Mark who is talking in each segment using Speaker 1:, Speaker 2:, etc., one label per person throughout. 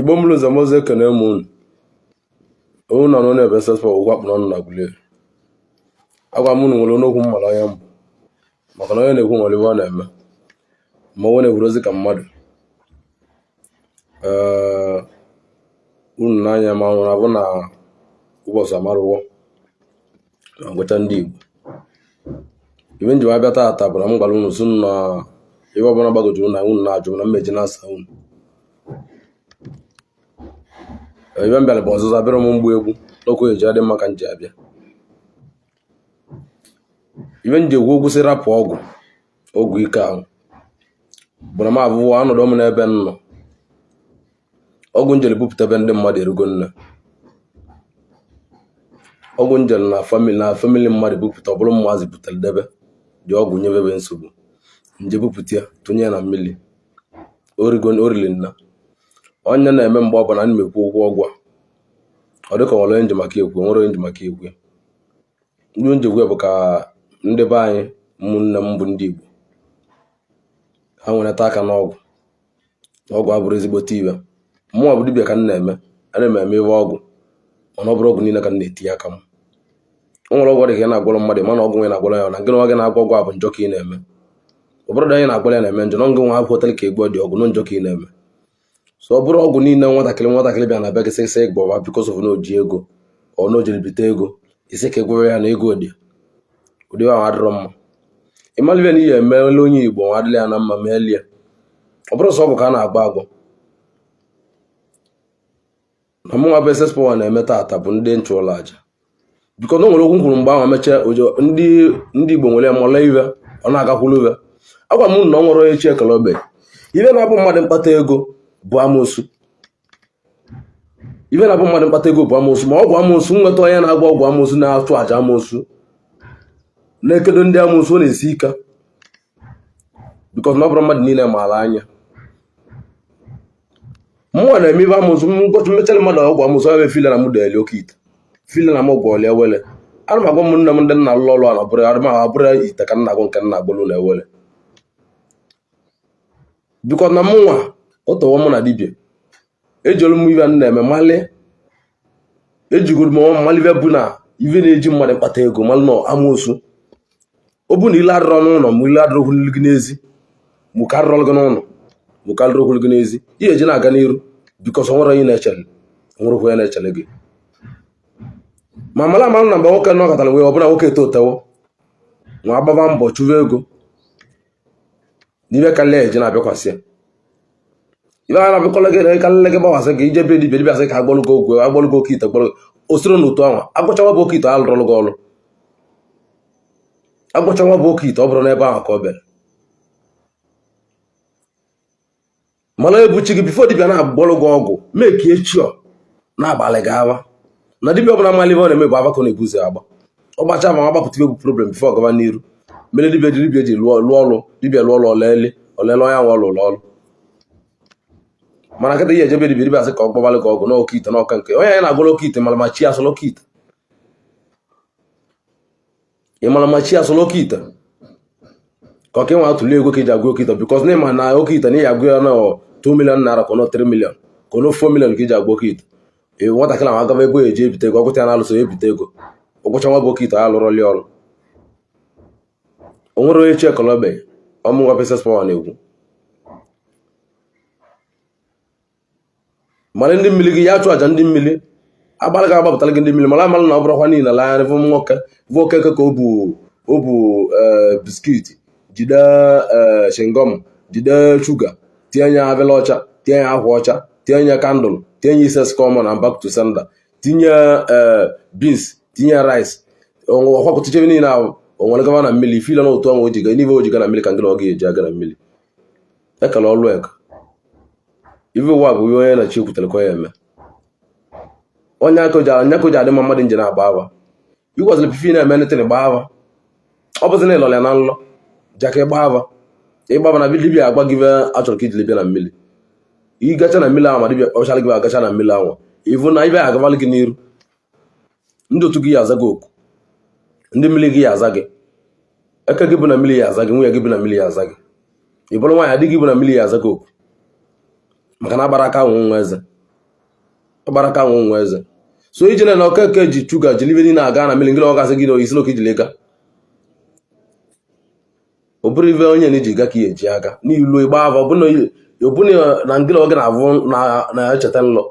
Speaker 1: Igbo mụrụ ụzọ moze ekene m unu nọ n'ụlọ ebe sespa ụgwọ akpụ n'ọnụ na Aguleri. Agwa m unu nwere n'okwu mmara onye mbụ maka na onye na-ekwu nwere ibe ọ na-eme ma onwe na-egwurozi ka mmadụ. Unu n'anya ma ọ na-abụ na ụbọchị amarụwọ na ngwụcha ndị Igbo. Ibe nji abịa taata bụ na m gwara unu sị na ibe ọbụla gbagojuru na unu na-ajụ na mmeji na-asa unu. Ibe m bịara bụ ọzụzụ abịara m mgbu egwu n'okwu eji adị mma ka m ji abịa. Ibe m ji egwu ogwu sị rapụ ọgwụ ike ahụ bụ na m abụọ anọdụ m n'ebe m nọ. Ọgwụ njel bupụta ebe ndị mmadụ erugo nne. Ọgwụ njel na famili mmadụ bupụta ọ bụrụ mmaazị butere debe dị ọgwụ nyebe ebe nsogbu nje bupụta ya tụnye ya na mmiri orili nna onye na-eme mgbe ọbụla na ekwu ụgwọ ọgwụ a ọ dịka nwere onye nje maka ekwu nwere onye nje maka ekwu. Ndị nje bụ ka ndị be anyị ụmụnne m bụ ndị Igbo ha nwereta aka n'ọgwụ abụrụ ezigbote ibe. Mmụọ bụ dibịa ka m na-eme ana m eme ibe ọgwụ mana ọ bụrụ ọgwụ niile ka m na-etinye aka m. O nwere ọgwụ dị ka ị na-agwọrọ mmadụ mana ọgwụ nwe na-agwọrọ ya na gị nwa gị na-agwọ ọgwụ a bụ njọ ka ị na-eme. Ọ bụrụ na anyị na-agwọrọ ya na-eme njọ na ngị nwa akwụkwọ hotel ka egbu dị ọgwụ na njọ ka ị na-eme. So ọ bụrụ ọgwụ niile nwatakịrị bịa na bịa gị sị ịgbọba because of na oji ego ọ na ojiri bite ego isi ka egwere ya na ego dị ụdị ahụ adịrọ mma. Ịmalịbịa na ihe emeela onye Igbo nwa adịla ya na mma ma elie ọ bụrụ sọ ọgwụ ka a na-agba agwọ. Na mụ nwa bụ SSPower na-eme taata bụ ndị nchụụlọ aja biko na o nwere okwu kwuru mgbe ahụ mechaa ndị Igbo nwere mọla iwe ọ na-agakwuru iwe. Agwa m na ọ nwere onye chi ekele obe ibe na-abụ mmadụ mkpata ego bụ amoosu. Ibe na-abụ mmadụ mkpata ego bụ amoosu ma ọgwụ amoosu nweta onye na-agba ọgwụ amoosu na-atụ aja amoosu na-ekedo ndị amoosu ọ na-esi ike because na ọ bụrụ mmadụ niile maara anya. Mmụọ na-eme ibe amoosu mgbochi mmechara mmadụ ọgwụ amoosu ebe file na mụda eli oke ite file na m ọgwụ ọlịa ewele. Ana m agwa ụmụnne m ndị nna alụ ọlụ a na abụrụ ite ka nna agwụ nke nna agbolu na ewele because na mụnwa ọtọwọ mụ na dibịa ejolu m ibe na-eme mali ejigoro m malibe bụ na ibe na-eji mmadụ mkpata ego malụ na amoosu. Ọ bụ na ile adịrọ n'ụlọ ma ile adịrọ okwulu gị n'ezi mụ karịrọ gị n'ụlọ mụ karịrọ okwulu gị n'ezi ihe eji na-aga n'iru because onwere onye na-echere onye na-echere gị ma mara amalụ na mgbe nwoke nọkọtara wee ọbụla nwoke etotewo nwa agbaba mbọ chụwa ego n'ibe karịa eji na-abịakwasị ya. Ibe a na-abịakọla gị karịrị gị gbawasị gị ije be dibịa asị ka agbọlụgo ogwe agbọlụgo oke ite osoro n'otu ahụ agwụchawa bụ oke ite alụrọlụ gị ọrụ agwụchawa bụ oke ite ọ bụrụ n'ebe ahụ ka ọ bịara mana ebuchi gị bifo dibịa na-agbọlụ gị ọgwụ mee ka echio na-abalị gị awa na dibịa ọbụla mali ibe ọ na-eme bụ abakọ na-ebuzi agba ọ gbacha ma agbapụta egwu problem bifo ọgaba n'iru mere dibịa ji lụọ ọrụ dibịa lụọ ọrụ olele onye nwa ọlụlụ ọrụ mana kịta ihe ejebe dibịa asị ka ọ gbabalị gị ọgwụ na oke ite na ọka nke onye anyị na-agwọrọ oke ite mara ma chi asụlụ oke ite ị mara ma chi asụlụ oke ite ka ọka ịnwa atụli ego ka iji agwụ oke ite because na ịma na oke ite na ihe agwụ ya na 2 million naira ka ọ 3 million ka ọ 4 million ka iji agwụ oke ite nwatakịrị ma agaba ego eji ebite ego ọgwụta ya na-alụso ebite ego ọgwụcha nwa bụ oke ite ya lụrọli ọrụ. O nwere onye chi ekele obe ọmụ nwa SSPower na-egwu mana ndị mmiri gị ya achụ aja ndị mmiri agbalị ga-agbapụtara gị ndị mmiri mara amalụ na ọ bụrụkwa niile la anya bụ nwoke ka o bụ biskit jide shingọm jide shuga tinye ya abịala ọcha tinye ya akwa ọcha tinye ya kandụl tinye ise skọmọ na back to sender tinye beans tinye rice ọkwakọtụchebe niile ahụ o nwere gaba na mmiri file na otu ọnwa ojiga n'ibe ojiga na mmiri ka ndị ọ ga-eji aga na mmiri ekele ọlụ eka ibe ụwa bụ onye na-chi ekwutere ka ya eme onye akụji adị mma mmadụ nje na-agba aba ikwazịrị pifi na-eme netin gba aba ọ bụzi na ịlọrọ ya na nlọ jaka ịgba aba ịgbaba na dibịa agba gị achọrọ ka ijiri bịa na mmiri ịgacha na mmiri ahụ ma dibịa kpọchara gị agacha na mmiri ahụ ivu na ibe agabalị gị n'iru ndị otu gị ya aza gị oku ndị mmiri gị ya aza gị eke gị bụ na mmiri ya aza gị nwunye gị bụ na mmiri ya aza gị ị bụrụ nwaanyị adị gị bụ na mmiri ya aza gị oku maka na agbara aka ahụ nwa eze ọgbara ka nwe nwe eze so iji na okeke ji chuga ji libe niile aga na mmiri ngịla ọgasị gị na oyisi n'oke ijile ga ọ bụrụ ive onye na iji ga ka eji aga n'ilu igba ava ọbụna na ngịla oge na-avụ na-echeta nlọ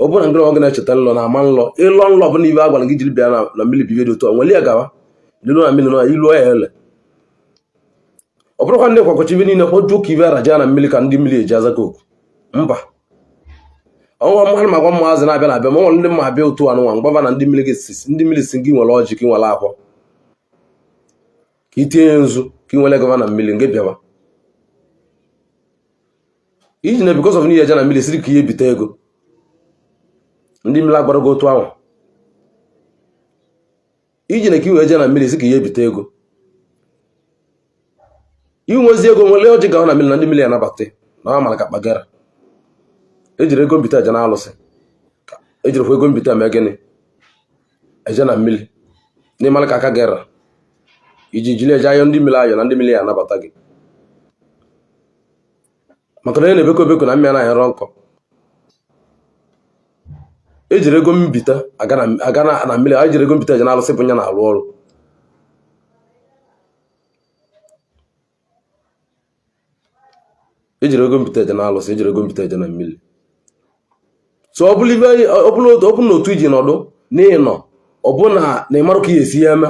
Speaker 1: ọbụna ngịla oge na-echeta nlọ na ama nlọ ịlọ nlọ bụ na ive agwara gị jiri bịa na mmiri bibe dị otu a nwere ya gawa lilu na mmiri na ilu ya ele ọ bụrụkwa ndị kwakọchi ibe niile kpojuo ka ive araja na mmiri ka ndị mmiri eji aza koku mba ọnwa mmadụ ma gwa maazị na-abịa na-abịa ma nwere ndị mma abịa otu anụnwa mgbaba na ndị mmiri si gị nwere ọjị ka ị nwere akwa ka itinye nzu ka ị nwere gava na mmiri nke bịaba iji na because of n'ihe eje na mmiri siri ka ihe bite ego ndị mmiri agbara gị otu ahụ iji na ka iwe eje na mmiri si ka ihe bite ego inwezi ego nwere ọjị gawa na mmiri na ndị mmiri anabata na ọ mara ka kpagara ejiri ego mbite eje na alụsị ejirikwa ego mbite eme gịnị eje na mmiri n'ịmara ka aka gera iji jiri eje ayọ ndị mmiri ayọ na ndị mmiri ya anabata gị maka na onye na-ebeko ebeko na mmiri anaghị rọ nkọ ejiri ego mbite aga na mmiri ejiri ego mbite eje na alụsị bụ nya na-alụ ọrụ ejiri ego mbite eje na alụsị ejiri ego mbite eje na mmiri so ọ bụrụ na otu iji nọdụ n'ịnọ ọbụna na ịmarụ ka ihe esi ya eme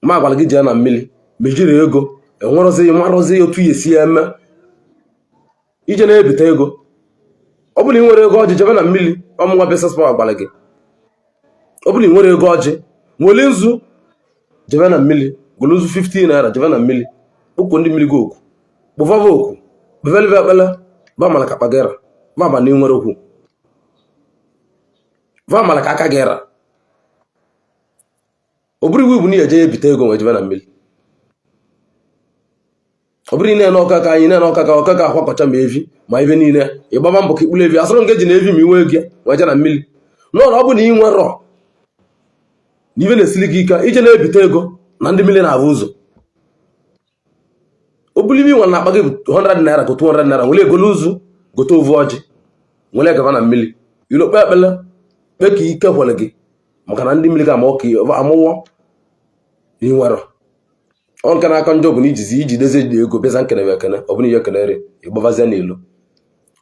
Speaker 1: ma agwara gị jee na mmiri mejiri ego enwerọzi otu ihe esi ya eme ije na-ebite ego ọ bụrụ ị nwere ego ọjị jebe na mmiri ọmụnwa business power gwara gị ọ bụrụ ị nwere ego ọjị nwere nzu jebe na mmiri gwere nzu 15 naira jebe na mmiri ụkwụ ndị mmiri gị okwu kpụvava okwu bevelive ekpele ba mara ka kpagara ba ma na ị nwere okwu va mara ka aka gị ra ọ bụrụ iwu bụ na eje ebite ego nwe jebe na mmiri ọ bụrụ ine n'ọka ka anyị na ọka ka akwakọcha ma evi ma ibe niile ịgbaba mbọ ka ikpuru evi asọrọ nke ji na evi ma inwe ego nwe je na mmiri n'ọrụ ọ bụ na ị nwerọ na ibe na-esili gị ike ije na-ebite ego na ndị mmiri na-abụ ụzọ o bụrụ ibe nwe na-akpa gị 100 naira ka 200 naira nwere ego n'ụzụ gote ovu ọjị nwere gaba na mmiri ilo kpe ekpele kpe ka ike kwere gị maka na ndị mmiri ga-ama ọka amụwọ na ịnwerọ ọ nke na-aka njọ bụ na iji dezie dị ego bịaza nkene ekene ọ bụrụ ihe kenere ịgbavazie n'ilo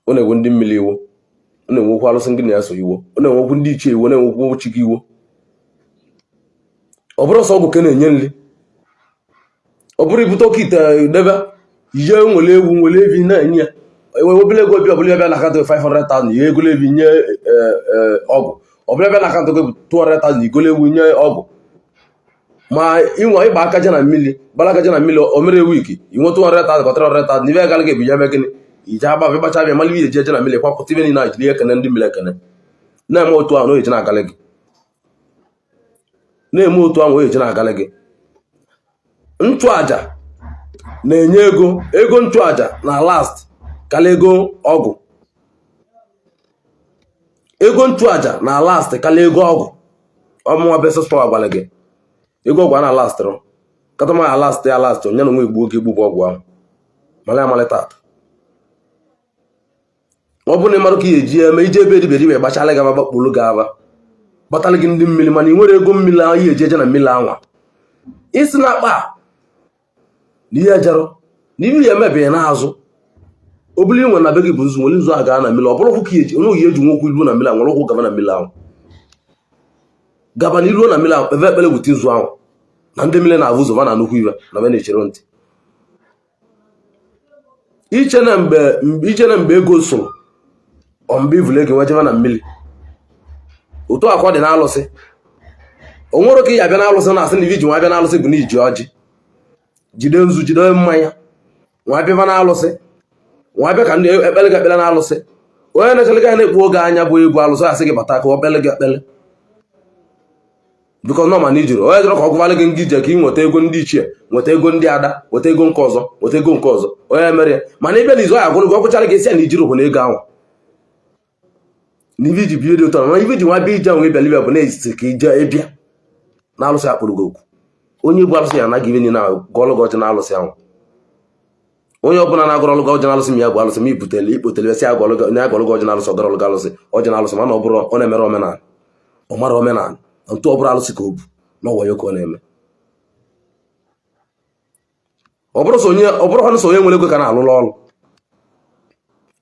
Speaker 1: ọ na-enwe ndị mmiri iwo ọ na-enwekwu alụsị ndị na-eso iwo ọ na-enwekwu ndị ichie iwo na-enwekwu chi gị iwo ọ bụrụ ọsọ ọgwụ ke na-enye nri ọ bụrụ ibute ọka ite debe ihe nwere ewu nwere evi na-enye ya obere ego obi ọbụla bịa na akantụ 500,000 ihe egolo evi nye ọgwụ ọbụla bịa na akantụ gị 200,000 igolo ewu nye ọgwụ ma inwe ịgba aka je na mmiri gbara aka je na mmiri o mere wiki inweta 200,000 ka 300,000 n'ibe gara gị bụ ya megịnị ije agbafe ịgbacha abịa mali ihe eje na mmiri kwapụta ibe niile na jiri ekene ndị mmiri ekene na-eme otu ahụ oyeje na-agalị gị na-eme otu ahụ oyeje na-agalị gị nchụaja na-enye ego nchụaja na last karịa ego ọgwụ ego nchụaja na last karịa ego ọgwụ ọmụnwa business power gwara gị ego ọgwụ a na lastịrị katama ya last onye na onwe igbu oge igbugbo ọgwụ ahụ mara amalịta atọ ọ bụrụ na ịmarụ ka ihe eji eme ije ebe dibedibe gbachala gị aba gbakpuru gị aba gbatalị gị ndị mmiri mana ị nwere ego mmiri ahụ ihe eji eje na mmiri anwa isi na akpa na ihe jarọ na ibe ya emebeghị n'azụ obili nwe na be gị bụ nzu nwere nzu a gaa na mmiri ọ bụrụ ụkwụ ka eji onye oyi eji nwokwu ilu na mmiri a nwere ụkwụ gaba na mmiri ahụ gaba na iluo na mmiri ahụ ebe ekpere wute nzu ahụ na ndị mmiri na-abụ ụzọ ba na nnukwu ibe na be na-echere ntị iche na mgbe ego soro ọmbe ivule gị nwejebe na mmiri otu akwa dị na alụsị o nwere ka ị ya bịa na alụsị na asị na iji nwa bịa na alụsị bụ na iji ọjị jide nzu jide mmanya nwa bịa na alụsị nwa bịa ka ndị ekpere gị ekpere na alụsị onye na-echere gị na-ekpu oge anya bụ egwu alụsị asị gị bata ka ọ kpele gị ekpele bikọ nọ ma na ijiri onye jụrụ ka ọ gwụvalị gị ngị ije ka ị nweta ego ndị ichie nweta ego ndị ada nweta ego nke ọzọ nweta ego nke ọzọ onye mere ya mana ịbịa na izu ọya gwụrụ gị ọ gwụchara gị esi ya na ijiri hụ na ego ahụ na ibe iji bido ụtọ na ibe ji nwa bịa ije ahụ ịbịa libia bụ na-esisi ka ije ịbịa na alụsị akpụrụ gị okwu onye bụ alụsị ya anaghị ibe niile gụọlụ gị ọjị na alụsị ahụ onye ọbụla na-agọrọ ọlụ gị ọjị na-alụsị m ya bụ alụsị m ibutele ikpotele esi agọlụ gị ọjị na-alụsị ọgọrọ gị alụsị ọjị na-alụsị mana ọ bụrụ ọ na-emere omenala ọ mara omenala ntụ ọ bụrụ alụsị ka o bu n'ọwa ya ka ọ na-eme ọ bụrụ ha nso onye nwere ego ka na-alụlụ ọlụ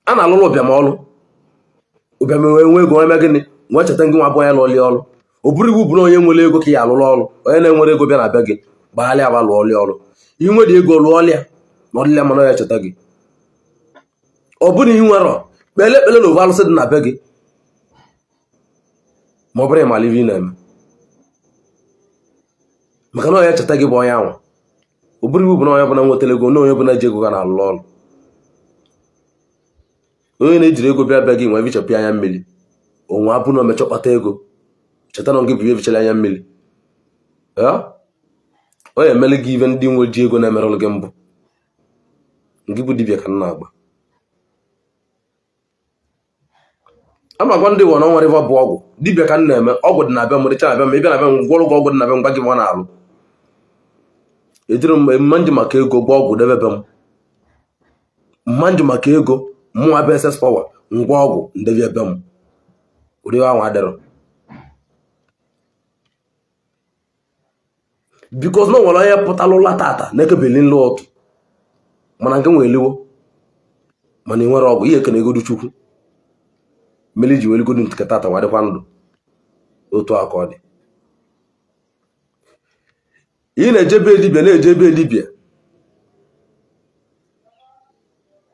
Speaker 1: a na-alụlụ ụbịam ọlụ ụbịam nwe ego eme gịnị nwee cheta gị nwa abụọ ya lụọli ọlụ ọ bụrụ iwu bụ na onye nwere ego ka ya alụlụ ọlụ onye na-enwere ego bịa na bịa gị gbaghalịa aba lụọli ọlụ inwe dị ego lụọlịa na ọdịlịa mana ya cheta gị ọ bụrụ ihe nwere kpele ekpele na ovu alụsị dị na be gị ma ọ bụrụ ịmala ive ị na-eme maka na onye cheta gị bụ onye anwa ọ bụrụ iwu bụ na onye ọbụla nwetara ego na onye ọbụla ji ego ga na-alụ ọrụ onye na-ejiri ego bịa bịa gị nwe vichapụ anya mmiri onwe abụ na omechọ kpata ego cheta na gị bụ evichara anya mmiri onye emele gị ive ndị nwe ji ego na-emerụlụ gị mbụ gị bụ dibịa ka m na-agba ama gwa ndị wana ọnwa riva bụ ọgwụ dibịa ka m na-eme ọgwụ dị na be m dịcha na be m ịbịa na be m gwọrọ gị ọgwụ dị na be m gwa gị nwa na-alụ ejiri m mmanji maka ego gwa ọgwụ debe be m mmanji maka ego mụnwa be SS Power ngwa ọgwụ ndebie be m ụdị ahụ adịrọ bikos na nwere onye pụtalụla tata na-ekebeli nlụ otu mana nke nwe eliwo mana ị nwere ọgwụ ihe ekene egodu chukwu mmeli ji weligodu nke tata nwa dịkwa ndụ otu aka ọ dị ị na-ejebe dibịa na-ejebe dibịa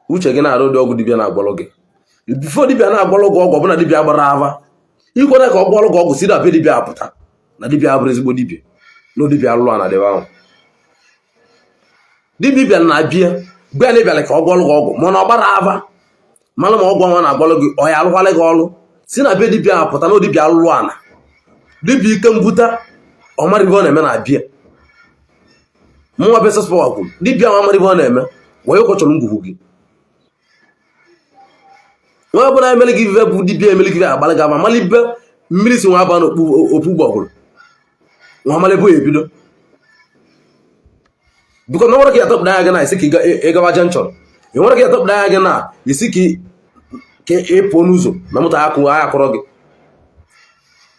Speaker 1: uche gị na-arụ ụdị ọgwụ dibịa na-agbalụ gị bifo dibịa na-agbalụ gị ọgwụ ọbụna dibịa gbara ava ikwere ka ọ gbalụ gị ọgwụ si na be dibịa apụta na dibịa abụrụ ezigbo dibịa na dibịa alụlụ a na dịba ahụ dibịa na-abịa gbe na ịbịala ka ọ gbalụ gị ọgwụ mana ọ gbara ava mana ma ọgwụ nwa na-agbalụ gị ọ ya alụkwala gị ọlụ si na be dibịa apụta na dibịa alụlụ ana dibịa ike mbute ọmara ive ọ na-eme na-abịa mụnwa be SS Power kwuru dibịa nwa amara ive ọ na-eme wee ụkọchọrọ ngwugwu gị nwa ọbụla emele gị ive bụ dibịa emele gị agbalị gị ama mala ibe mmiri si nwa aba n'okpu gbọgụrụ nwa amala ebe ebido biko na nwere ka ya tọpụta anya gị na isi ka ịgawa junction ị nwere ka ya tọpụta anya gị na isi ka ịpụ n'ụzọ na moto agha kụrọ gị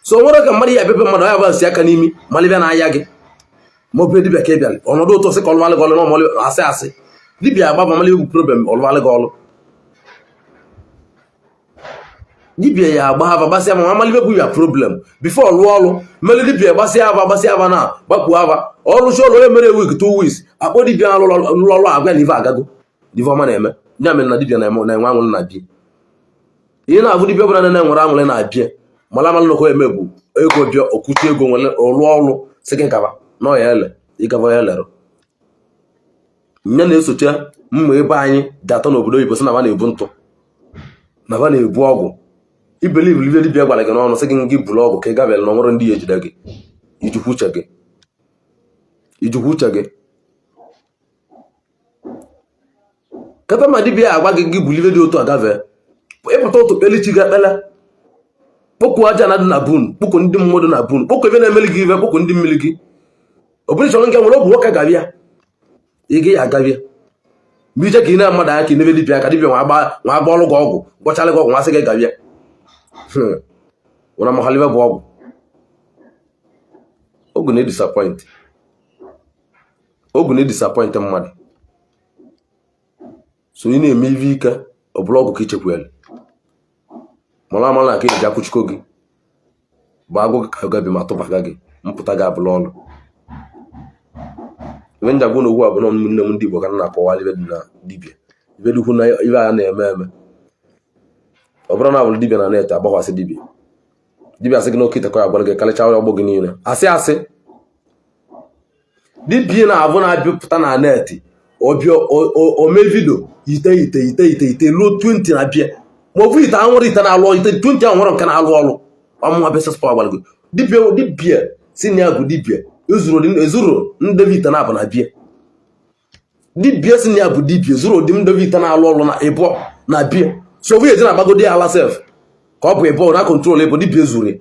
Speaker 1: so nwere ka mmadụ ya bebe mmadụ ya ba si aka n'imi malibịa na aya gị ma ọ bụ dibịa ka ị bịara ọnọdụ ụtọ sị ka ọlụvalị gị ọlụ na ọmọlụ asị asị dibịa agba mali egwu problem ọlụvalị gị ọlụ dibịa ya agba ava gbasịa ma amalibe bụ ya problem bifo lụọ ọlụ mmeli dibịa gbasịa ava na gbakpuo ava ọlụchi ọlụ onye mere wik 2 weeks akpọ dibịa lụrụ ọlụ agwa na ive agago dive ọma na-eme ya mere na dibịa na-enwe anwụrụ na bie ihe na-abụ dibịa ọbụla na-enwere anwụrụ na abịa mala amalụ nọkọ eme bụ ego bịa okwuchi ego nwere ọlụ ọlụ sị gị gaba na ọya ele ịgaba ya lere nye na-esocha mma ebe anyị dị atọ n'obodo oyibo sị na ba na-ebu ntụ na ba na-ebu ọgwụ ibeliv live dibịa gwara gị n'ọnụ sị gị gị bụrụ ọgwụ ka ị gabịara na ọnwụrụ ndị ya ejide gị ijikwa uche gị kata ma dibịa agwa gị gị bulive dị otu agafe ịpụta otu kpelichi gị ekpele kpokwu aja na dị na bun kpokwu ndị mmadụ na bun kpokwu ebe na-emeli gị ive kpokwu ndị mmiri gị ọ bụrụ chọrọ nke nwere ọ bụ nwoke gabịa ị gị ya agabịa mgbe ije ka ị na-mmadụ anya ka ị nebe dibịa ka dibịa nwa agba ọlụ gị ọgwụ gwọchala gị ọgwụ nwa sị gị gabịa nwere mahalive bụ ọgwụ ogu na-edisapọint mmadụ so ị na-eme ive ike ọ bụla ọgwụ ka ichekwele mara amala na ka eji akwụchiko gị bụ agwụ gị ka gabi ma tụbaga gị mpụta gị abụla ọlụ ibe nja bụ na ogwu abụọ nne m ndị Igbo ka na-akọwara ibe dị na dibịa ibe dịkwu na ibe a na-eme ọ bụrụ na abụrụ dibịa na net agbakwasị dibịa sị gị n'oke itekọ ya gwara gị karịcha ọrịa ọgbọ gị niile asị dibịa na-abụ na-abịapụta na net ome vidio ite ruo 20 na bịa ma ọ bụ ite anwụrụ ite na-alụ ite 20 ahụ nwere nke na-alụ ọlụ ọmụnwa be SS Power gwara gị dibịa si na ya bụ dibịa ezuru ndị ite na-abụ na bịa dibịa si na ya bụ dibịa ezuru ụdị ndị ite na-alụ ọlụ na ịbụọ na bịa so ọ bụ eji na-agbagodi ya ala sef ka ọ bụ ịbụọ na kontrol ebo dibịa ezuru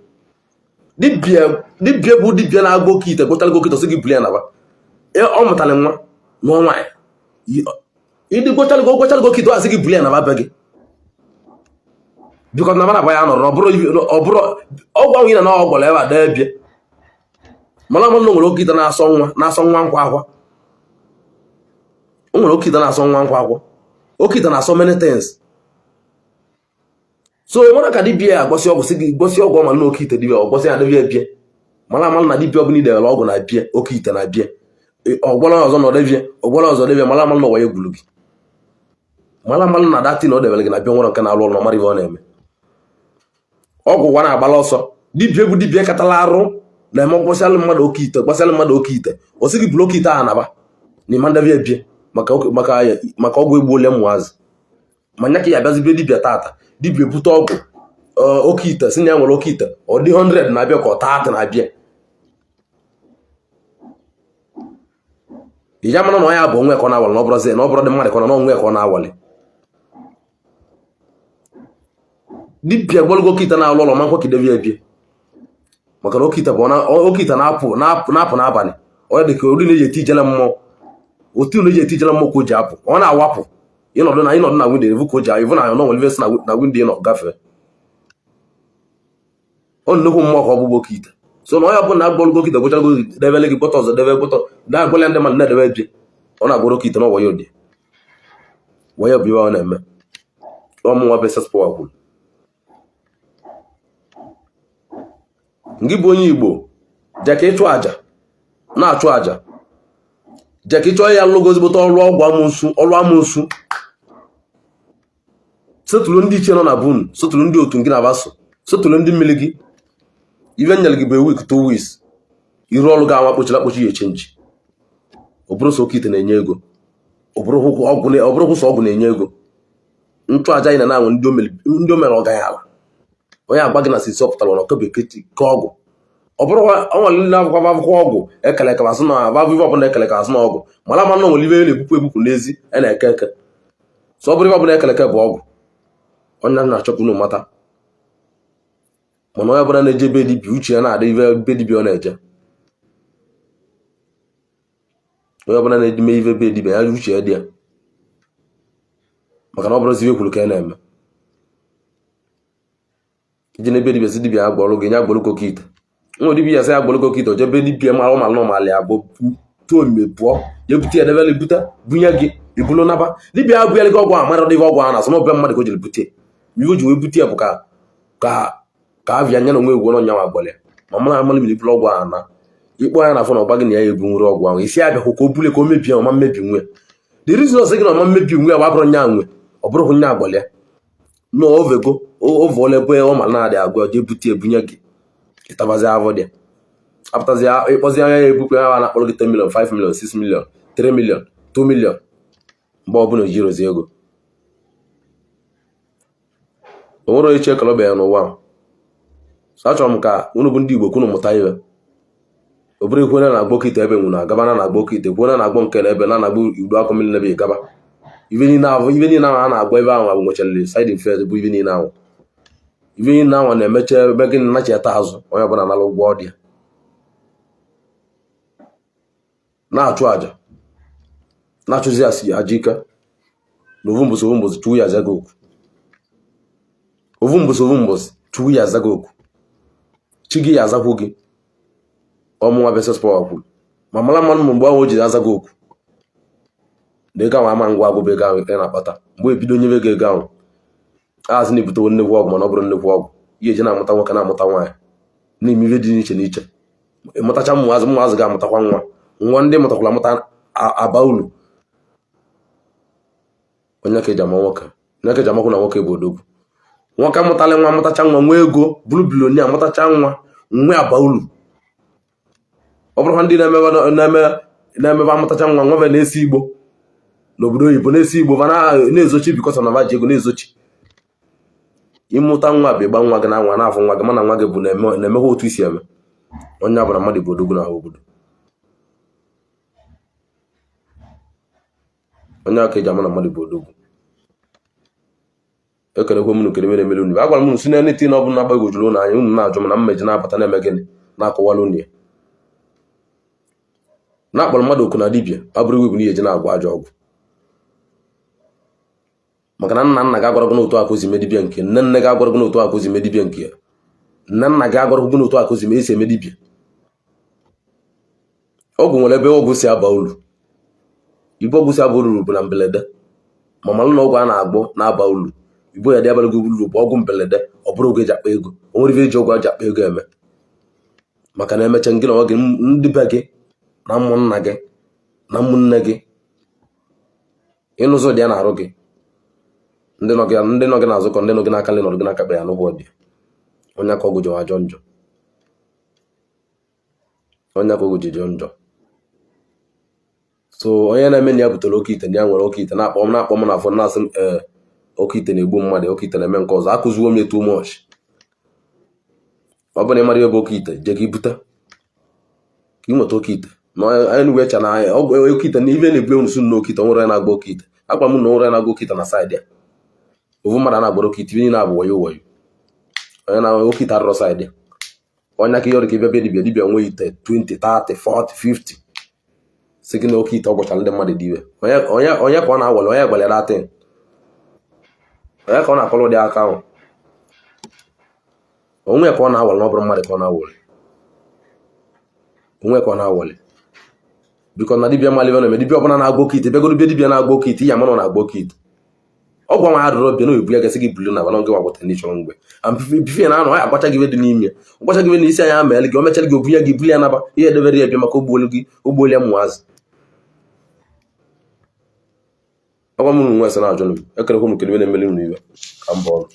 Speaker 1: dibịa bụ dibịa na-agba oke ite gotara gị oke ite sị gị buli ya naba ọ mụtara nwa nụọ nwaanyị ịdị gochaligo okite asị gị bulie na ba be gị bikọ na mana ya nọrọ ọ bụrụ ọgwụ ahụ ị na ọgwọrọ ebe a dee bie mana mụ na nwere okite na-asọ nwa nkwa akwa o nwere okite na-asọ nwa nkwa akwa okite na-asọ many things so nwere ka dibịa ya gbọsị ọgwụ si gị gbọsị ọgwụ ọma na okite dibịa ọ gbọsị ya dibịa bie mara na dibịa ọbụla idewere ọgwụ na bie okite na bie ọgwọrọ ọzọ na ọdebie ọgwọrọ ọzọ debie mara na ụwa ya gwuru gị mara na datin ọ debere gị na bịa nwere nke na-alụ ọrụ na mara ihe ọ na-eme ọgwụ ụwa na-agbala ọsọ dibịa egwu dibịa katala arụ na-eme gbọsịalụ mmadụ oke ite o sị gị bụrụ oke ite ahụ naba na ịma ndebie bie maka ọgwụ egbu ole mmụazị manya ka ya abịazibe dibịa tata dibịa ebute ọgwụ oke ite si na ya nwere oke ite ọ dị 100 na-abịa ka ọ taa na-abịa ija mara na ọ ya bụ onwe ka ọ na-awali na ọ bụrụ dị mmadụ ka ọ na onwe ka ọ na-awali dibịa gbologo oke ite na-alụ ụlọ makwa ka idebie bie maka na oke ite bụ oke ite na-apụ n'abalị ọ dị ka ori na-eji etijele mmụọ otu na-eji etijele mmụọ ka o ji apụ ọ na-awapụ ịnọdụ na windo evu ka o ji ivu na nọ nwere ivesi na windo ịnọ gafee ọ nnukwu mmụọ ka ọ bụgbo oke ite so na onye ọbụla na-agbọrọgo oke ite gbocharago debele gị gbọta ọzọ debe gbọta na-agwala ndị mmadụ na-edebe bie ọ na-agbọrọ oke ite na ọwọ ya ụdị waya bụ iwe ọ na-eme ọmụnwa besas pọwa kwuru ngị bụ onye Igbo je ka ịchụ aja na-achụ aja je ka ịchọ ya lụgo ezigbote ọrụ amụsụ setụlụ ndị ichie nọ na bunu setụlụ ndị otu gị na baso setụlụ ndị mmiri gị ive nyere gị bụ week 2 weeks iru ọrụ ga-anwa kpochi ya echenji ọ bụrụ sọ oke ite na-enye ego ọ bụrụ sọ ọgwụ na-enye ego nchụ aja anyị na-anwụ ndị o mere ọgaghị ala onye agba gị na sisi ọpụtara na ọkebekee ọgwụ ọ bụrụ ọnwale ndị akwụkwọ ọgwụ ekelekasị na vavụ ọbụla ekelekasị na ọgwụ mara ma na nwere ibe na-ebupụ n'ezi na-eke eke so ọ bụrụ ibe ọbụla ekeleke bụ ọgwụ onye na-achọpụ unu mata mana onye ọbụla na-eje ebe dibịa uche ya na-adị ibe ebe dibịa ọ na-eje onye ọbụla na-eme ibe ebe dibịa ya uche ya dị ya maka na ọ bụrụ zibe kwuru ka ya na-eme ije n'ebe dibịa si dibịa agbọrọ gị nye agbọrọ oke ite nwa dibịa ya sị agbọrọ oke ite ojebe dibịa malụ nọmalị ya bụ tuo mme pụọ ya ebute ya debele ebute bunye gị ibulu naba dibịa abụghị gị ọgwụ ahụ mara dịbe ọgwụ ahụ na asọ n'ọbịa mmadụ ka o jiri bute iwe o ji wee bute ya bụ ka avịa anya na onwe egwu n'ọnya nwa gbọlịa ma mara amalị miri bụrụ ọgwụ ahụ na ịkpọ ya na afọ na ọgba gị na ya ebu nwere ọgwụ ahụ isi abịa ka o bule ka o mebie ọma mmebi nwe the reason ọsị gị na ọma mmebi nwe ya gbabụrụ nya nwe ọ bụrụ nya agbọlịa na ovego ovole ebe ọ ma na-adị agwa je bute ebunye gị ịtabazi avọ dị apụtazi ịkpọzi anya ya ebukwe ya na-akpọrọ gị 10 million 5 million 6 million 3 million 2 million mgbe ọbụla ji rozi ego o nwere onye chekọrọ ya n'ụwa so achọrọ m ka unu bụ ndị Igbo kwunu mụta iwe ọ bụrụ ekwe na agbọ kite ebe nwụrụ agaba na agbọ kite kwuo na agbọ nke na ebe na agbọ igbo akụ mmiri n'ebe gaba ibe niile ahụ a na-agba ebe ahụ nwechara side effect bụ ibe niile ahụ na-emecha ebe gị nacheta azụ onye ọbụla nala ụgwọ ọdịa na-achụ aja na-achụzi asị aja ike na ovu mbụsị chukwu ya azago okwu ovu mbụsị chukwu ya azago okwu chi gị ya azakwu gị ọmụnwa besas pọwa kwuru ma mara mmanụ mgbe ahụ o jiri azago okwu na ego ahụ ama ngwa agwụba ego ahụ ị na-akpata mgbe ebido nyebe gị ego ahụ ahazi na-ebutewo nnekwu ọgwụ mana ọ bụrụ nnekwu ọgwụ ihe eji na-amụta nwoke na-amụta nwaanyị na-eme ihe dị n'iche n'iche ịmụtacha ụmụazị ga-amụtakwa nwa ndị mụtakwara amụta aba uru onye ka eji ama nwoke onye ka eji amakwu na nwoke bụ odogwu nwoke amụtala nwa amụtacha nwa nwee ego bụrụ bilonia amụtacha nwa nwe aba uru ọ bụrụkwa ndị na-emebe amụtacha nwa nwabe na-esi Igbo n'obodo oyibo na-esi Igbo ma na-ezochi bikọta na vaji ego na-ezochi ịmụta nwa bụ ịgba nwa gị na nwa na-afụ nwa gị mana nwa gị bụ na-emekwa otu isi eme onye abụla mmadụ bụ odogwu n'ahụ obodo onye aka eji ama na mmadụ bụ odogwu ekerekwe m nkere mere emere unu agwara m unu si na neti na ọ bụla na-agbagojuru unu anya unu na-ajụ m na mmeji na-abata na-eme gịnị na-akọwala unu ya na-akpọrọ mmadụ oku na dibịa abụrụ iwu bụ n'ihe ji na-agwa ajọ ọgwụ maka na nna gị agwara gị n'otu akụzi eme dibịa nke nne gị agwara gị n'otu akụzi eme dibịa nke ya nna gị agwara gị n'otu akụzi esi eme dibịa. Ọgwụ nwere ebe ọgwụ si aba uru. Ibe ọgwụ si aba uru bụ na mbelede ma malụ na ọgwụ a na-agbọ na-aba uru ibo ya dị abalị gị uru bụ ọgwụ mbelede ọ bụrụ oge eji akpa ego o nwere ibe eji ọgwụ eji akpa ego eme maka na emecha gị na nwa gị ndị be gị na ụmụnna gị na ụmụnne gị ịnụzọ dị ya na-arụ gị ndị nọ gị na-azụkọ ndị nọ gị n'aka nri nọdụ gị n'aka kpe ya n'ụgwọ dị onye aka ọgwụ ji ajọ njọ onye aka ọgwụ ji jọ njọ. So onye na-eme na ya butere oke ite na ya nwere oke ite na-akpọ m na afọ na-asị m oke ite na-egbu mmadụ oke ite na-eme nke ọzọ akụziwo m etu much. Ọ bụ na ịmara ihe bụ oke ite je gị bute ka ị nweta oke ite anyị wee cha na oke ite na ibe na-egbu enusu na oke ite nwere onye na-agba oke ite akwa m na nwere onye na-agba oke ite na saịdị ya ovu mmadụ na-agbara oke ite ibe na-abụ wayo wayo onye na oke ite arụrụ saịdị ya onye aka ihe ọrụ ka ebe dibịa nwee ite 20 30 40 50 sị gị na oke ite ọ gwachara ndị mmadụ dị iwe onye ka ọ na-awọle onye gbalịrị atịn onye ka ọ na-akọrọ ụdị aka ahụ onwe ka ọ na-awọle na ọ bụrụ mmadụ ka ọ na-awọle onwe ka ọ na-awọle biko na dibịa malive na-eme dibịa ọbụla na-agba oke ite bịagoro bịa dibịa na-agba oke ite ya mana ọ na-agba oke ite ọgwụ nwa arụrụ bịa na oyibu ya gasị gị bulu na mana gị wagwata ndị chọrọ mgbe bife na anụ ya agbacha gị dị n'ime ọgbacha gị na isi anya meele gị o mechara gị obu ya gị bulu ya naba ihe edebere ya bịa maka ogbuolu ya mmụazị ọgwa m nwe sị na-ajụ m ekerekwa m kedebe na-emeli m n'iwe ka mba ọrụ